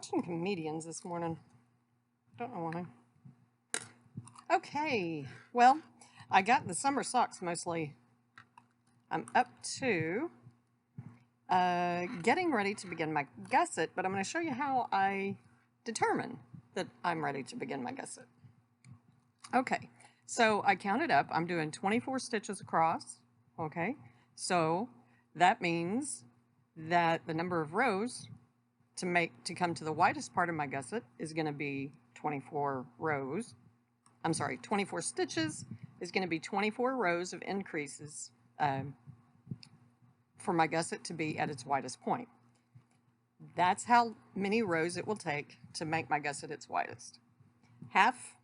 watching comedians this morning. Don't know why. Okay, well, I got the summer socks mostly. I'm up to getting ready to begin my gusset, but I'm going to show you how I determine that I'm ready to begin my gusset. Okay, so I counted up. I'm doing 24 stitches across. Okay, so that means that the number of rows to come to the widest part of my gusset is going to be 24 rows. I'm sorry, 24 stitches is going to be 24 rows of increases for my gusset to be at its widest point. That's how many rows it will take to make my gusset its widest. Half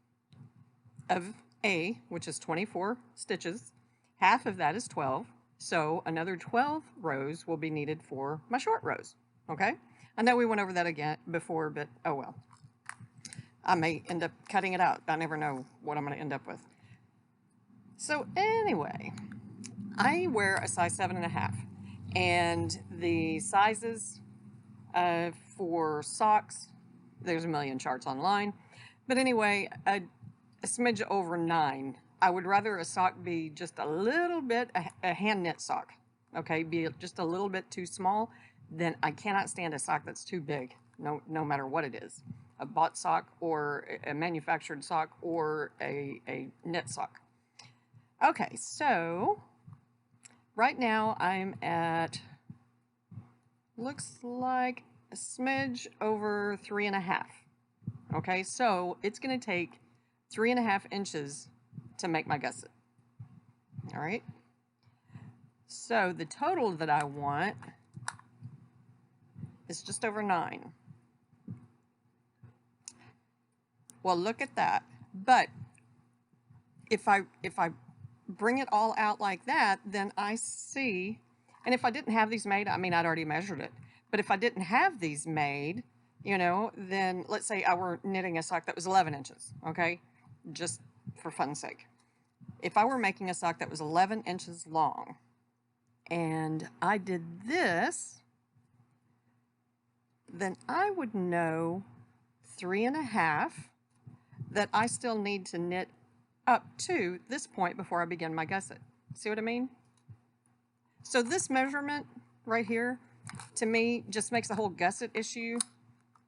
of A, which is 24 stitches, half of that is 12, so another 12 rows will be needed for my short rows, okay? I know we went over that again before, but oh well. I may end up cutting it out. I never know what I'm going to end up with. So anyway, I wear a size 7.5, and the sizes for socks, there's a million charts online, but anyway, a smidge over 9. I would rather a sock be just a little bit, a hand knit sock, okay, be just a little bit too small. Then I cannot stand a sock that's too big, no matter what it is. A bought sock or a manufactured sock or a knit sock. Okay, so right now I'm at, looks like a smidge over 3.5. Okay, so it's going to take 3.5 inches to make my gusset. All right, so the total that I want is just over 9. Well, look at that. But if I bring it all out like that, then I see, and if I didn't have these made, I mean, I'd already measured it. But if I didn't have these made, you know, then let's say I were knitting a sock that was 11 inches, okay? Just for fun's sake. If I were making a sock that was 11 inches long, and I did this, then I would know 3.5 that I still need to knit up to this point before I begin my gusset. See what I mean? So this measurement right here, to me, just makes the whole gusset issue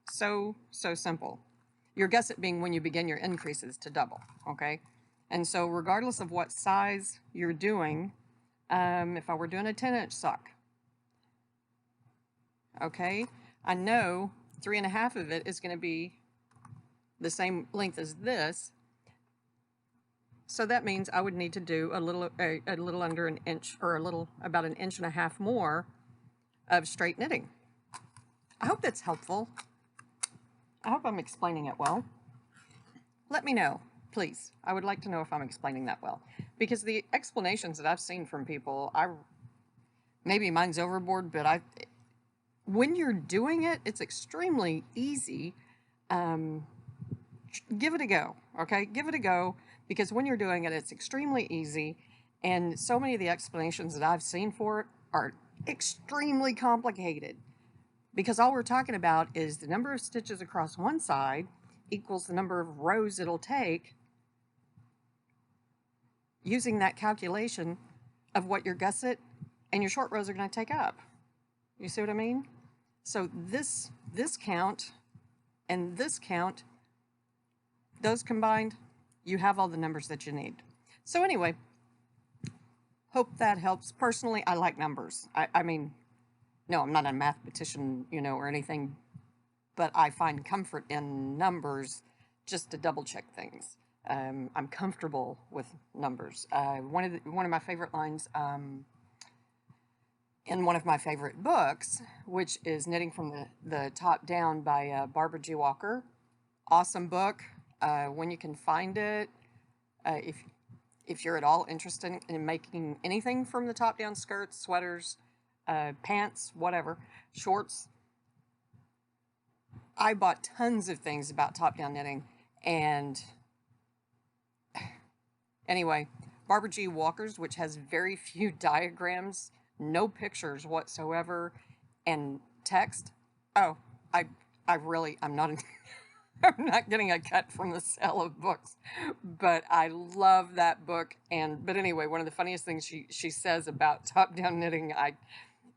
so simple. Your gusset being when you begin your increases to double, okay? And so regardless of what size you're doing, if I were doing a 10-inch sock, okay, I know 3.5 of it is going to be the same length as this, so that means I would need to do a little under an inch, or about 1.5 inches more of straight knitting. I hope that's helpful. I hope I'm explaining it well. Let me know, please. I would like to know if I'm explaining that well, because the explanations that I've seen from people, maybe mine's overboard, but when you're doing it, it's extremely easy. Give it a go, okay? Give it a go, because when you're doing it, it's extremely easy, and so many of the explanations that I've seen for it are extremely complicated, because all we're talking about is the number of stitches across one side equals the number of rows it'll take, using that calculation of what your gusset and your short rows are going to take up. You see what I mean? So this count and this count, those combined, you have all the numbers that you need. So anyway, hope that helps. Personally, I like numbers. I mean, no, I'm not a mathematician, you know, or anything, but I find comfort in numbers just to double check things. I'm comfortable with numbers. One of my favorite lines in one of my favorite books, which is Knitting from the Top Down by Barbara G. Walker. Awesome book. When you can find it, if you're at all interested in making anything from the top down, skirts, sweaters, pants, whatever, shorts. I bought tons of things about top down knitting, and anyway, Barbara G. Walker's, which has very few diagrams, no pictures whatsoever, and text. Oh, I'm not, I'm not getting a cut from the sale of books, but I love that book. But anyway, one of the funniest things she says about top-down knitting,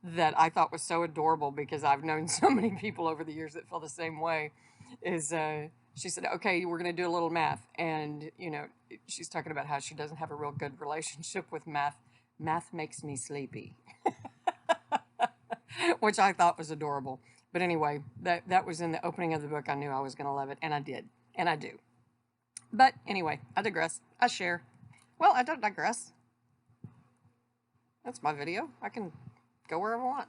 that I thought was so adorable, because I've known so many people over the years that feel the same way, is she said, okay, we're going to do a little math. And, she's talking about how she doesn't have a real good relationship with math. Math makes me sleepy, which I thought was adorable. But anyway, that was in the opening of the book. I knew I was going to love it, and I did, and I do. But anyway, I digress. I share. Well, I don't digress. That's my video. I can go wherever I want.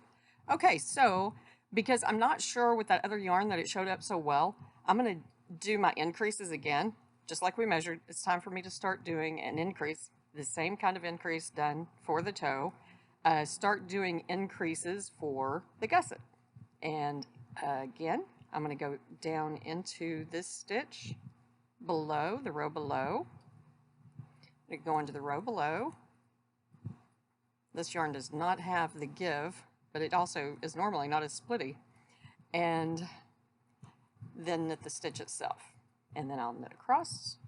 Okay, so because I'm not sure with that other yarn that it showed up so well, I'm going to do my increases again, just like we measured. It's time for me to start doing an increase, the same kind of increase done for the toe. Start doing increases for the gusset. And again, I'm going to go down into this stitch below, the row below. I'm going to go into the row below. This yarn does not have the give, but it also is normally not as splitty. And then knit the stitch itself. And then I'll knit across.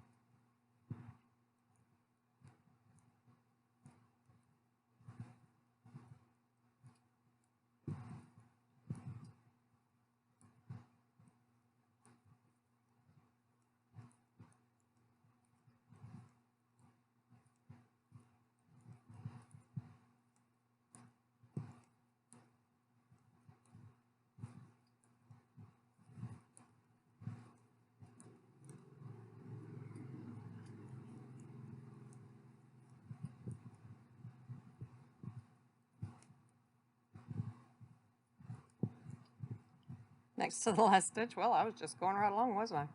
Next to the last stitch. Well, I was just going right along, wasn't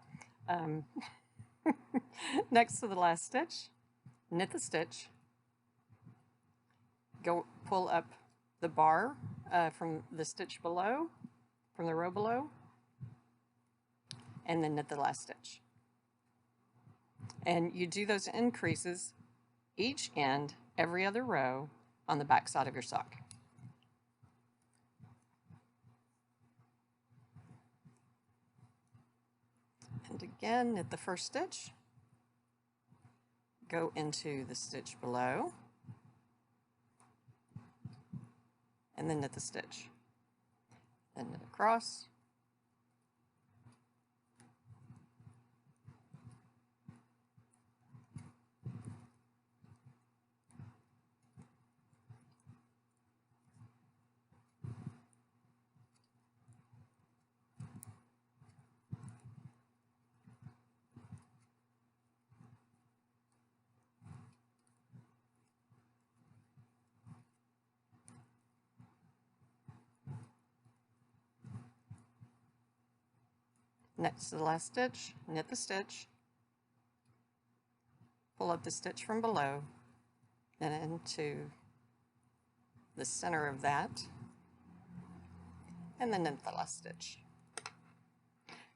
I? Next to the last stitch, knit the stitch, go pull up the bar from the stitch below, from the row below, and then knit the last stitch. And you do those increases each end, every other row on the back side of your sock. And again, knit the first stitch, go into the stitch below, and then knit the stitch. Then knit across. Next to the last stitch, knit the stitch, pull up the stitch from below and into the center of that, and then knit the last stitch.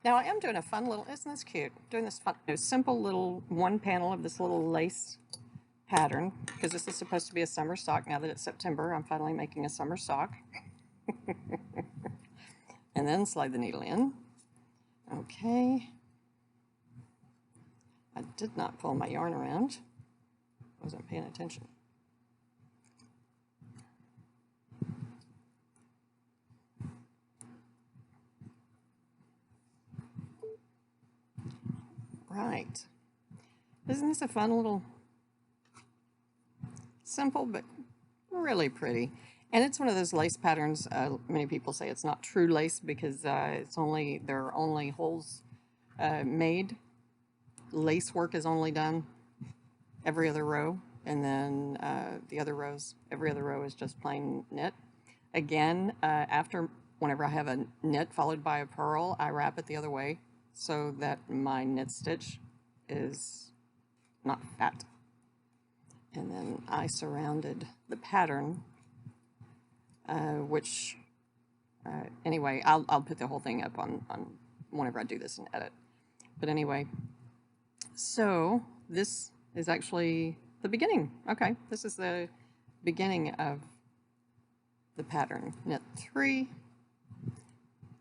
Now I am doing a fun little, isn't this cute? Doing this fun, simple little one panel of this little lace pattern, because this is supposed to be a summer sock. Now that it's September, I'm finally making a summer sock. And then slide the needle in. Okay. I did not pull my yarn around. Wasn't paying attention. Right. Isn't this a fun little, simple but really pretty? And it's one of those lace patterns, many people say it's not true lace because there are only holes made. Lace work is only done every other row, and then the other rows, every other row is just plain knit. Again, whenever I have a knit followed by a purl, I wrap it the other way so that my knit stitch is not fat. And then I surrounded the pattern, anyway, I'll put the whole thing up on whenever I do this and edit. But anyway, so this is actually the beginning. Okay, this is the beginning of the pattern. Knit 3,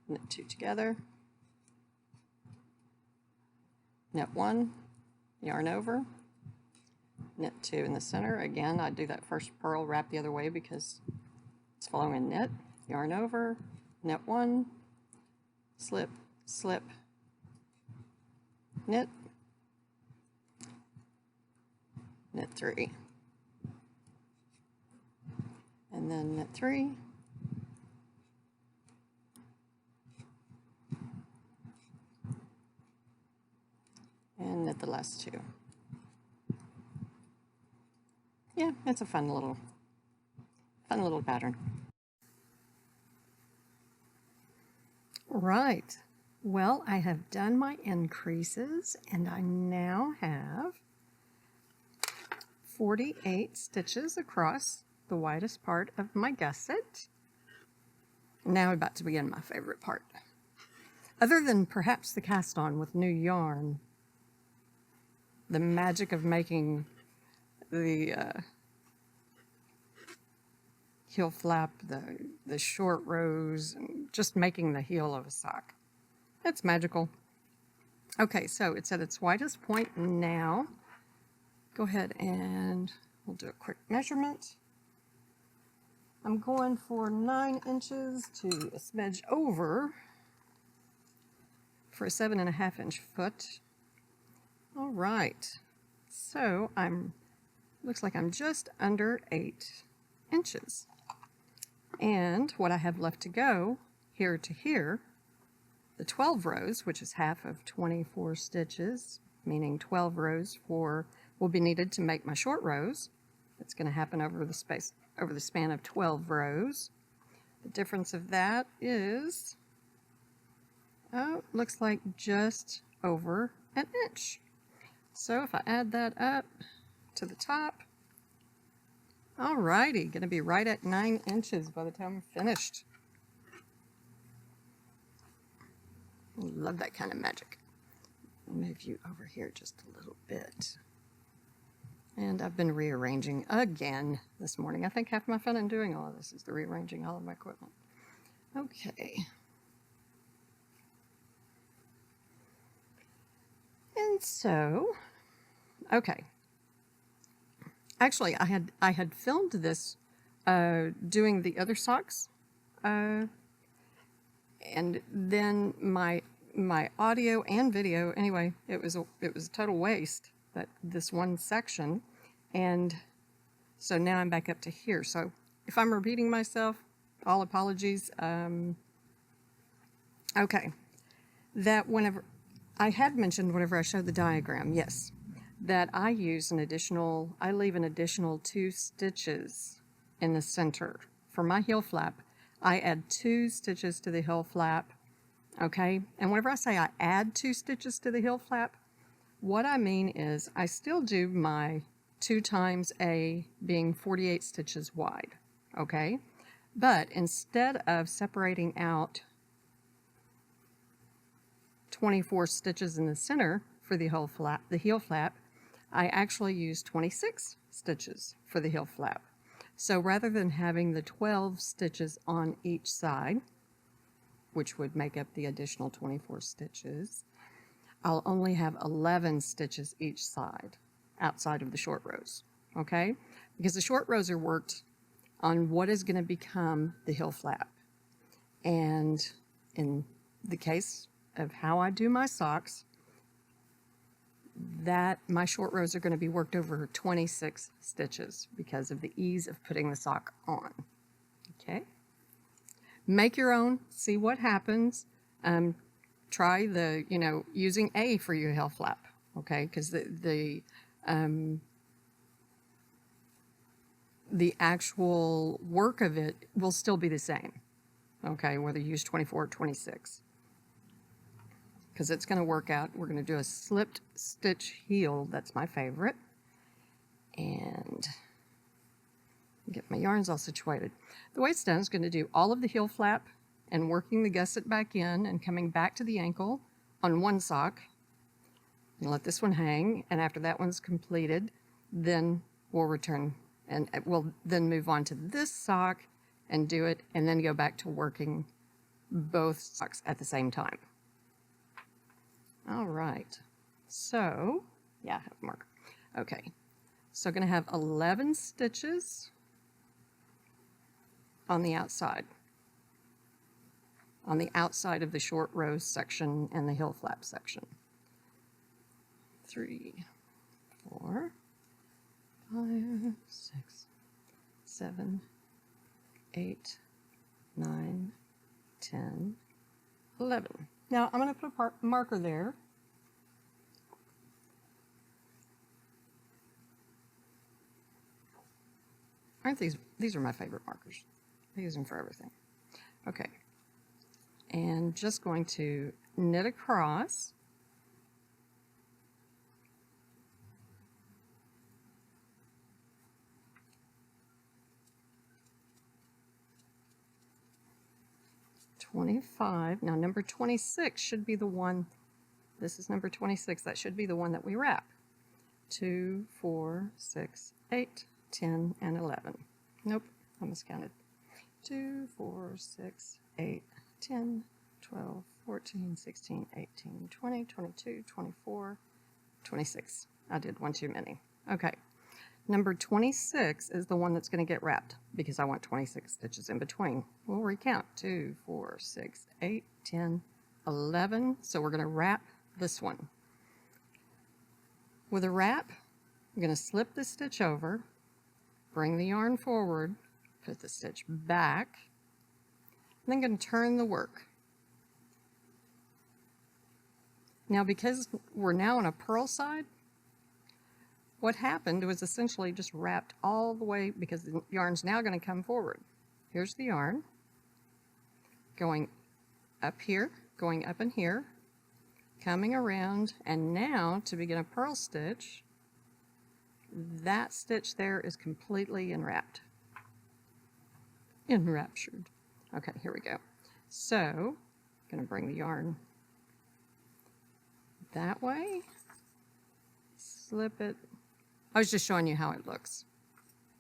knit 2 together, knit 1, yarn over, knit 2 in the center. Again, I do that first purl wrap the other way because it's following a knit, yarn over, knit 1, slip, slip, knit, knit 3, and then knit 3, and knit the last 2. Yeah, it's a fun little pattern. Right. Well, I have done my increases and I now have 48 stitches across the widest part of my gusset. Now about to begin my favorite part. Other than perhaps the cast on with new yarn, the magic of making the heel flap, the short rows, and just making the heel of a sock. That's magical. Okay, so it's at its widest point now. Go ahead and we'll do a quick measurement. I'm going for 9 inches to a smidge over for a 7.5 inch foot. All right, so looks like I'm just under 8 inches. And what I have left to go here to here, the 12 rows, which is half of 24 stitches, meaning 12 rows will be needed to make my short rows. It's going to happen over the span of 12 rows. The difference of that is, looks like just over an inch. So if I add that up to the top, alrighty, going to be right at 9 inches by the time I'm finished. Love that kind of magic. I'll move you over here just a little bit. And I've been rearranging again this morning. I think half my fun in doing all of this is the rearranging all of my equipment. Okay. And so, okay. Actually, I had filmed this doing the other socks, and then my audio and video. Anyway, it was a total waste, this one section, and so now I'm back up to here. So if I'm repeating myself, all apologies. Okay, that whenever I had mentioned whenever I showed the diagram, yes, that I leave an additional 2 stitches in the center. For my heel flap, I add 2 stitches to the heel flap, okay? And whenever I say I add 2 stitches to the heel flap, what I mean is I still do my 2 times A being 48 stitches wide, okay? But instead of separating out 24 stitches in the center for the heel flap, I actually use 26 stitches for the heel flap. So rather than having the 12 stitches on each side, which would make up the additional 24 stitches, I'll only have 11 stitches each side outside of the short rows, okay? Because the short rows are worked on what is going to become the heel flap. And in the case of how I do my socks, that my short rows are going to be worked over 26 stitches because of the ease of putting the sock on. Okay, make your own, see what happens. Try using A for your heel flap, okay, because the actual work of it will still be the same, okay, whether you use 24 or 26. Because it's going to work out. We're going to do a slipped stitch heel. That's my favorite. And get my yarns all situated. The way it's done is going to do all of the heel flap and working the gusset back in and coming back to the ankle on one sock. And let this one hang. And after that one's completed, then we'll return and we'll then move on to this sock and do it and then go back to working both socks at the same time. All right, So, yeah, I have a marker. Okay, so I'm going to have 11 stitches on the outside of the short rose section and the heel flap section. 3, 4, 5, 6, 7, 8, 9, 10, 11. Now I'm going to put a marker there. Aren't these are my favorite markers. I use them for everything. Okay. And just going to knit across. Now number 26 should be the one, this is number 26, that should be the one that we wrap. 2, 4, 6, 8, 10, and 11. Nope, I miscounted. 2, 4, 6, 8, 10, 12, 14, 16, 18, 20, 22, 24, 26. I did one too many. Okay. Number 26 is the one that's going to get wrapped because I want 26 stitches in between. We'll recount. 2, 4, 6, 8, 10, 11. So we're going to wrap this one. With a wrap, I'm going to slip the stitch over, bring the yarn forward, put the stitch back, and then I'm going to turn the work. Now because we're now on a purl side, what happened was essentially just wrapped all the way because the yarn's now going to come forward. Here's the yarn going up here, going up in here, coming around, and now to begin a purl stitch, that stitch there is completely enwrapped. Enraptured. Okay, here we go. So, I'm going to bring the yarn that way, slip it. I was just showing you how it looks.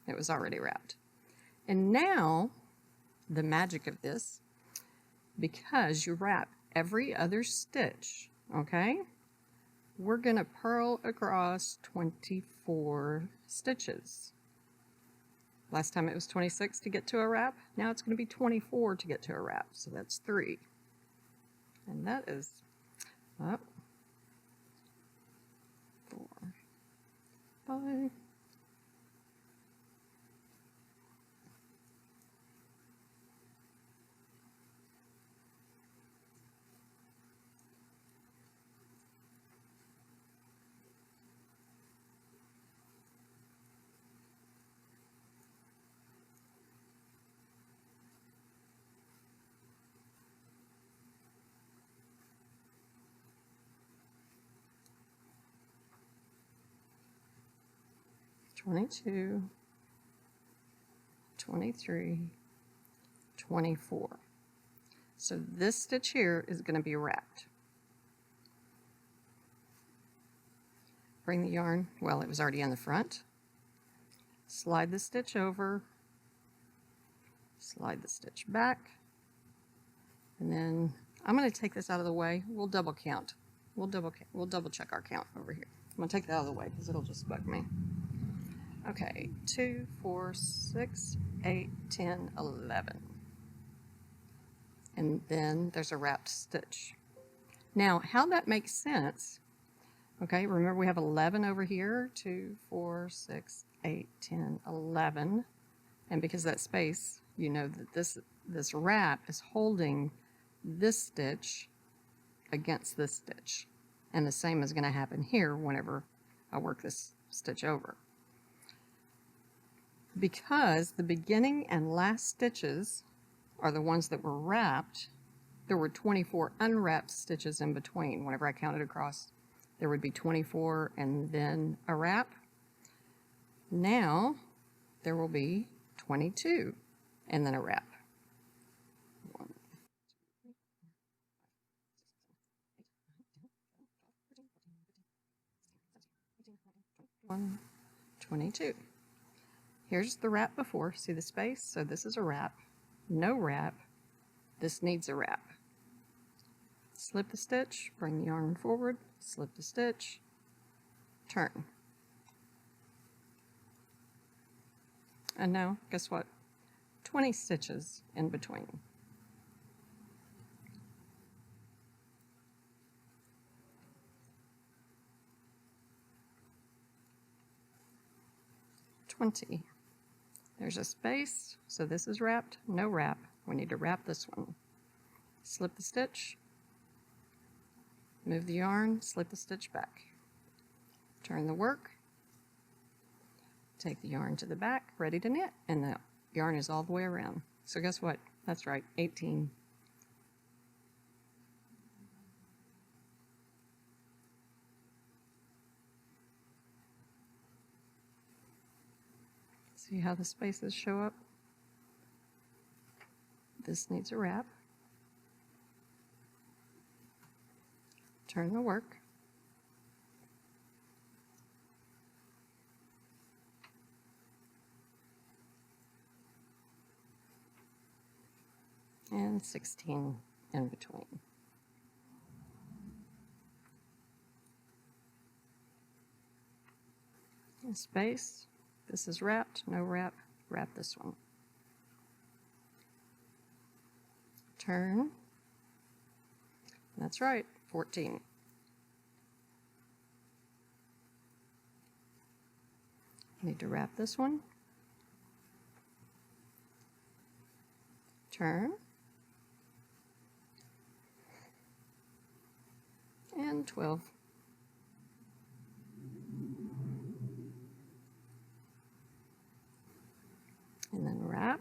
It was already wrapped. And now, the magic of this, because you wrap every other stitch, okay, we're going to purl across 24 stitches. Last time it was 26 to get to a wrap. Now it's going to be 24 to get to a wrap. So that's 3. And that is up, 4, 5, 22, 23, 24. So this stitch here is going to be wrapped. Bring the yarn, well, it was already in the front. Slide the stitch over, slide the stitch back, and then I'm going to take this out of the way. We'll double count. We'll double check our count over here. I'm going to take that out of the way because it'll just bug me. Okay, 2, 4, 6, 8, 10, 11. And then there's a wrapped stitch. Now, how that makes sense, okay, remember we have 11 over here, 2, 4, 6, 8, 10, 11. And because of that space, you know that this wrap is holding this stitch against this stitch. And the same is going to happen here whenever I work this stitch over. Because the beginning and last stitches are the ones that were wrapped, there were 24 unwrapped stitches in between. Whenever I counted across, there would be 24 and then a wrap. Now, there will be 22 and then a wrap. 1, 22. Here's the wrap before. See the space? So this is a wrap. No wrap. This needs a wrap. Slip the stitch, bring the yarn forward, slip the stitch, turn. And now, guess what? 20 stitches in between. There's a space, so this is wrapped, no wrap. We need to wrap this one. Slip the stitch, move the yarn, slip the stitch back. Turn the work, take the yarn to the back, ready to knit, and the yarn is all the way around. So guess what? That's right, 18. See how the spaces show up? This needs a wrap. Turn the work. And 16 in between. And space. This is wrapped, no wrap, wrap this one. Turn. That's right, 14. Need to wrap this one. Turn. And 12. And then wrap.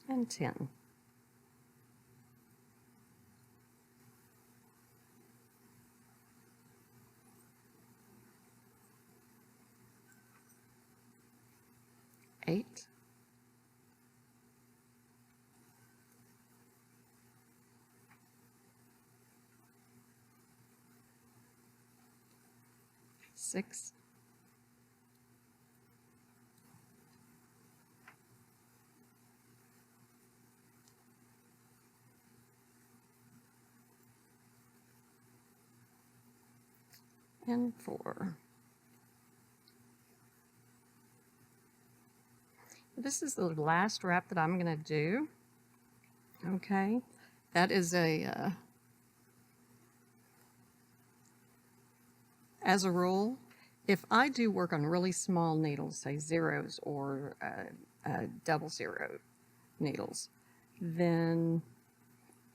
And 10. Eight. 6. 4. This is the last wrap that I'm going to do. Okay, that is as a rule, if I do work on really small needles, say zeros or double zero needles, then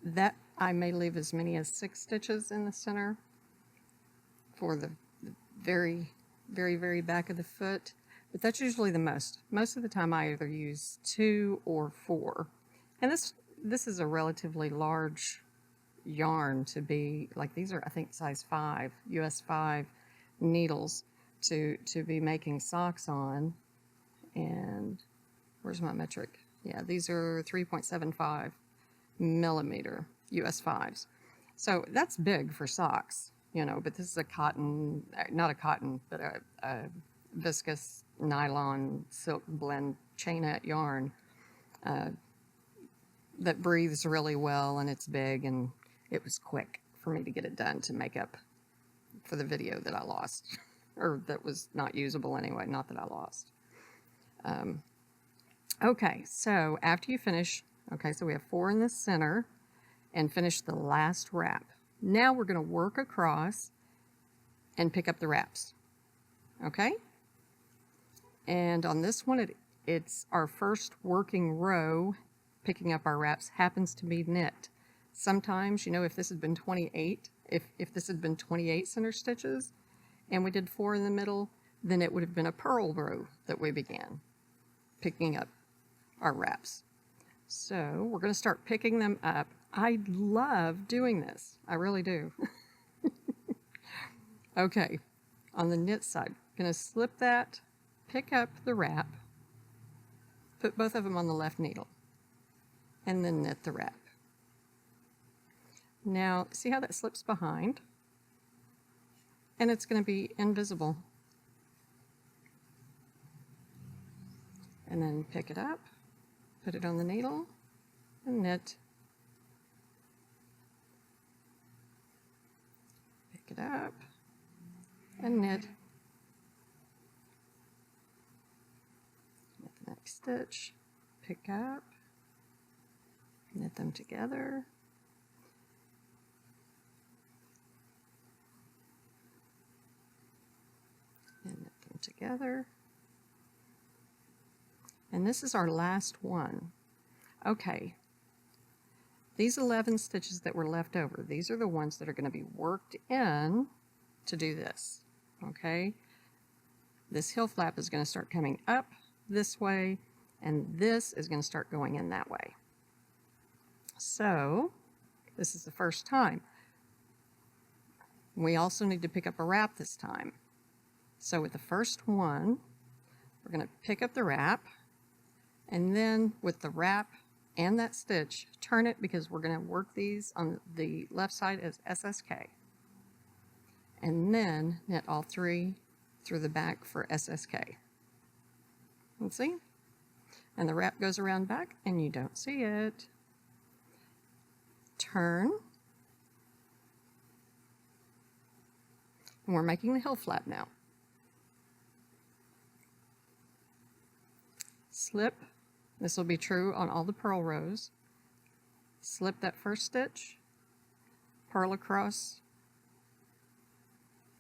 that I may leave as many as 6 stitches in the center for the very, very, very back of the foot. But that's usually the most. Most of the time I either use 2 or 4. And this is a relatively large yarn to be, like these are I think size 5, US 5 needles to be making socks on. And where's my metric? Yeah, these are 3.75 millimeter US 5s. So that's big for socks, you know, but this is a cotton, not a cotton, but a viscous nylon silk blend chainette yarn that breathes really well, and it's big, and it was quick for me to get it done to make up for the video that I lost, or that was not usable anyway, not that I lost. Okay, so after you finish, okay, so we have 4 in the center and finish the last wrap. Now we're going to work across and pick up the wraps, okay? And on this one, it's our first working row. Picking up our wraps happens to be knit. Sometimes, you know, if this had been 28, if this had been 28 center stitches and we did 4 in the middle, then it would have been a purl row that we began picking up our wraps. So we're going to start picking them up. I love doing this. I really do. Okay, on the knit side, going to slip that, pick up the wrap, put both of them on the left needle, and then knit the wrap. Now, see how that slips behind? And it's going to be invisible. and then pick it up, put it on the needle, and knit. Pick it up and knit. Knit the next stitch, pick up, knit them together. And knit them together. And this is our last one. Okay, these 11 stitches that were left over, these are the ones that are going to be worked in to do this. Okay, this heel flap is going to start coming up this way, and this is going to start going in that way. So this is the first time. We also need to pick up a wrap this time. So with the first one, we're going to pick up the wrap, and then with the wrap and that stitch, turn it, because we're going to work these on the left side as SSK. And then knit all 3 through the back for SSK. Let's see? And the wrap goes around back and you don't see it. Turn. And we're making the heel flap now. Slip. This will be true on all the purl rows. Slip that first stitch, purl across.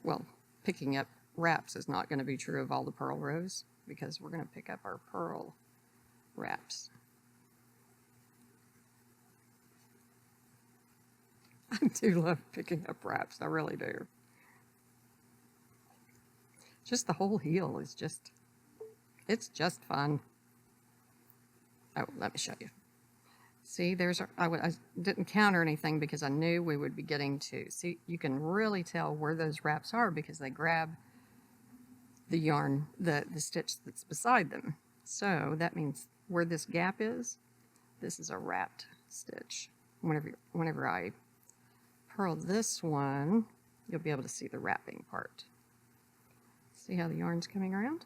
Well, picking up wraps is not going to be true of all the purl rows because we're going to pick up our purl wraps. I do love picking up wraps, I really do. Just the whole heel is just, it's just fun. Oh, let me show you. See, there's our, I didn't count or anything because I knew we would be getting to. See, you can really tell where those wraps are because they grab the yarn, the stitch that's beside them. So that means where this gap is, this is a wrapped stitch. Whenever I purl this one, you'll be able to see the wrapping part. See how the yarn's coming around?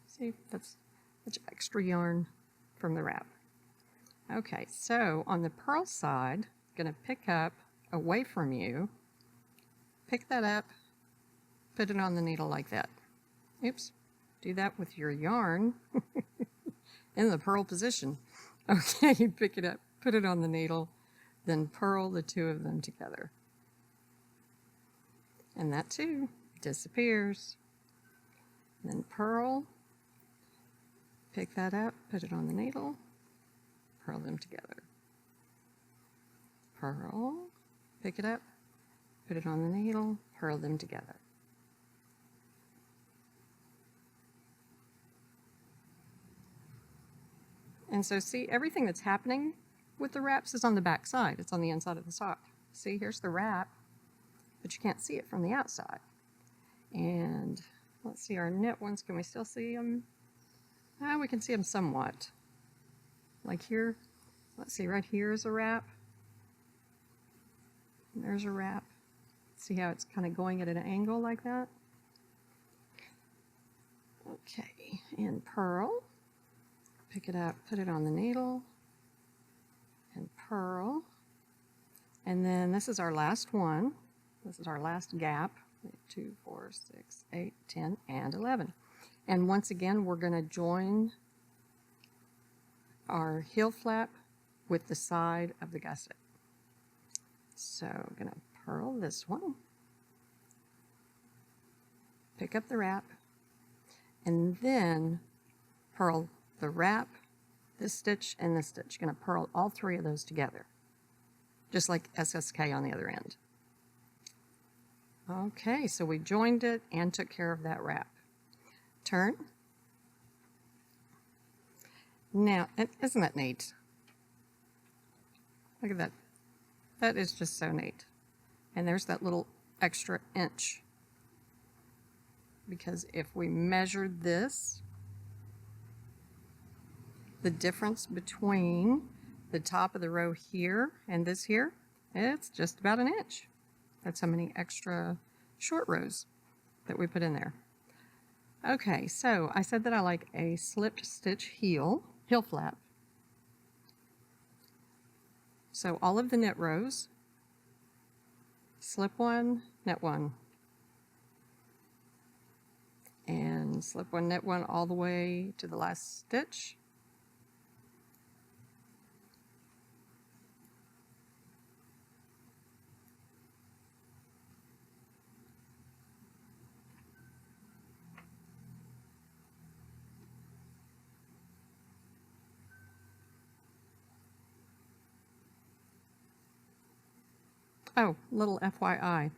See, that's extra yarn from the wrap. Okay, so on the purl side, going to pick up away from you, pick that up, put it on the needle like that. Oops, do that with your yarn in the purl position. Okay, pick it up, put it on the needle, then purl the 2 of them together. And that too disappears. Then purl. Pick that up, put it on the needle, purl them together. Purl, pick it up, put it on the needle, purl them together. And so see, everything that's happening with the wraps is on the back side. It's on the inside of the sock. See, here's the wrap, but you can't see it from the outside. And let's see our knit ones. Can we still see them? We can see them somewhat. Like here, let's see, right here is a wrap. And there's a wrap. See how it's kind of going at an angle like that? Okay, and purl. Pick it up, put it on the needle, and purl. And then this is our last one. This is our last gap. 2, 4, 6, 8, 10, and 11. And once again, we're going to join our heel flap with the side of the gusset. So I'm going to purl this one, pick up the wrap, and then purl the wrap, this stitch, and this stitch. Going to purl all 3 of those together, just like SSK on the other end. Okay, so we joined it and took care of that wrap. Turn. Now, isn't that neat? Look at that. That is just so neat. And there's that little extra inch. Because if we measured this, the difference between the top of the row here and this here, it's just about an inch. That's how many extra short rows that we put in there. Okay, so I said that I like a slipped stitch heel flap. So all of the knit rows, slip one, knit one, and slip one, knit one all the way to the last stitch. Oh, little FYI.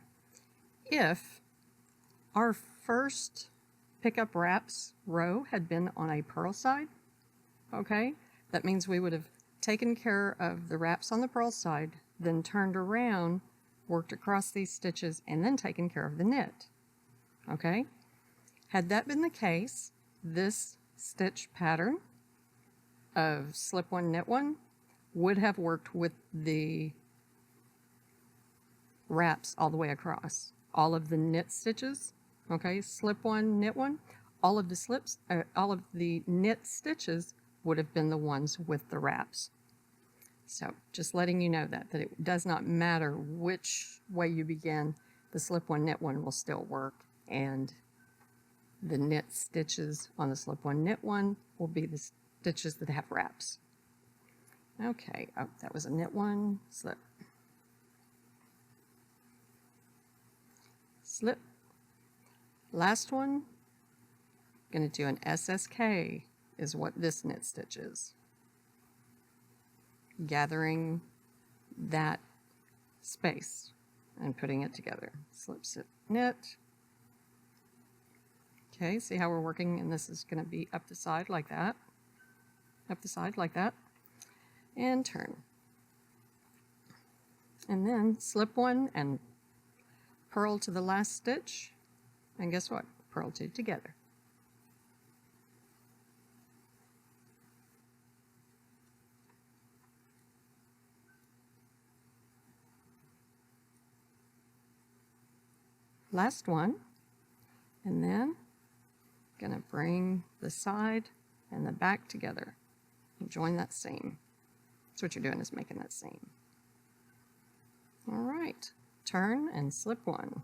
If our first pickup wraps row had been on a purl side, okay, that means we would have taken care of the wraps on the purl side, then turned around, worked across these stitches, and then taken care of the knit, okay? Had that been the case, this stitch pattern of slip one, knit one would have worked with the wraps all the way across. All of the knit stitches, okay, slip one, knit one, all of the knit stitches would have been the ones with the wraps. So just letting you know that it does not matter which way you begin, the slip one, knit one will still work, and the knit stitches on the slip one, knit one will be the stitches that have wraps. Okay, oh, that was a knit one, slip, slip. Last one, going to do an SSK is what this knit stitch is. Gathering that space and putting it together. Slip, slip, knit. Okay, see how we're working, and this is going to be up the side like that. Up the side like that. And turn. And then slip one and purl to the last stitch, and guess what? Purl two together. Last one, and then gonna bring the side and the back together and join that seam. That's what you're doing, is making that seam. All right, turn and slip one.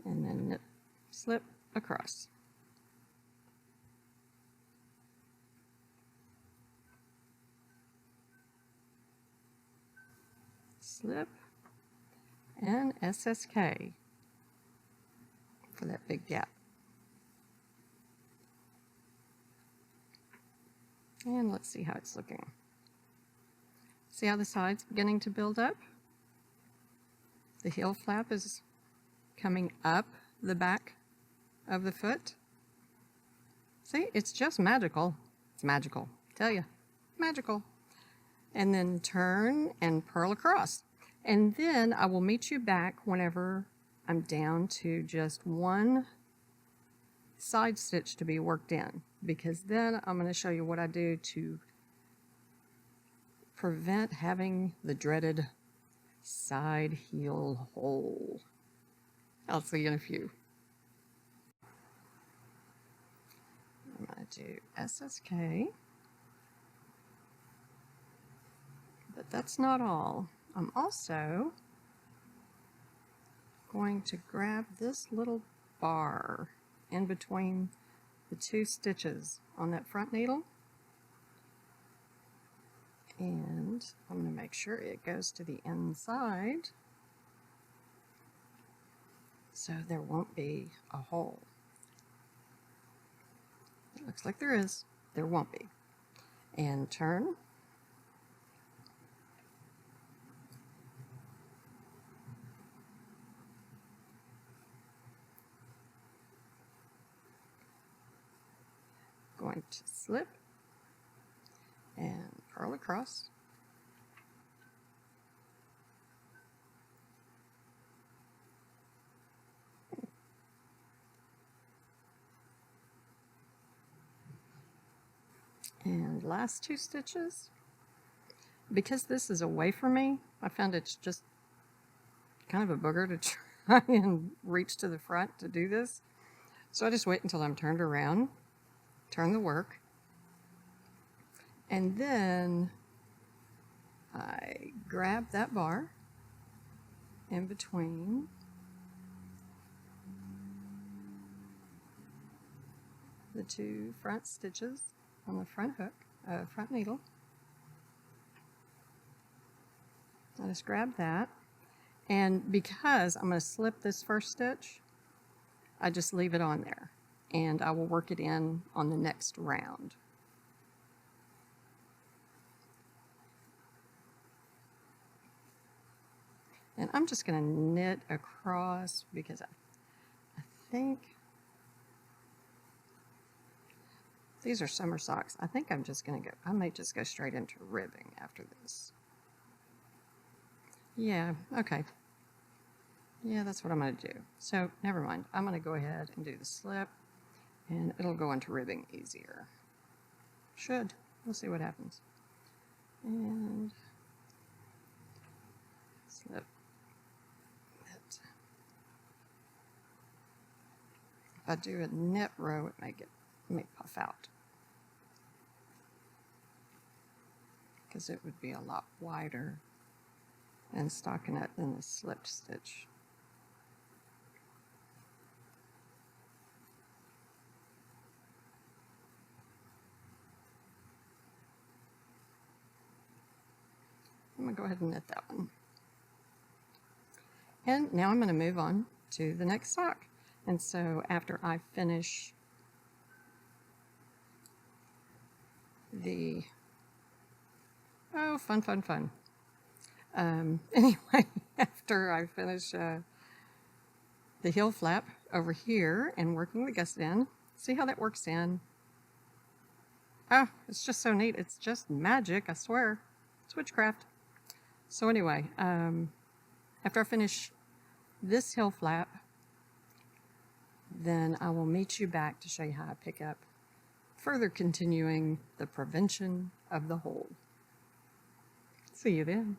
And then knit, slip across. Slip and SSK for that big gap. And let's see how it's looking. See how the side's beginning to build up? The heel flap is coming up the back of the foot. See, it's just magical. It's magical, tell you, magical. And then turn and purl across. And then I will meet you back whenever I'm down to just one side stitch to be worked in, because then I'm going to show you what I do to prevent having the dreaded side heel hole. I'll see you in a few. I'm going to do SSK, but that's not all. I'm also going to grab this little bar in between the two stitches on that front needle, and I'm going to make sure it goes to the inside so there won't be a hole. It looks like there is. There won't be. And turn. Going to slip and purl across. And last two stitches. Because this is away from me, I found it's just kind of a booger to try and reach to the front to do this. So I just wait until I'm turned around, turn the work, and then I grab that bar in between the two front stitches on the front hook, front needle. I just grab that, and because I'm going to slip this first stitch, I just leave it on there, and I will work it in on the next round. And I'm just going to knit across because I think these are summer socks. I think I'm just going to go, I might just go straight into ribbing after this. Yeah, okay. Yeah, that's what I'm going to do. So never mind. I'm going to go ahead and do the slip, and it'll go into ribbing easier. Should. We'll see what happens. And slip. If I do a knit row, it may puff out, because it would be a lot wider and stockinette than the slipped stitch. I'm going to go ahead and knit that one. And now I'm going to move on to the next sock. And so after I finish the, oh, fun. Anyway, after I finish the heel flap over here and working the gusset in, see how that works in? Oh, it's just so neat. It's just magic, I swear. It's witchcraft. So anyway, after I finish this heel flap, then I will meet you back to show you how I pick up, further continuing the prevention of the hole. See you then.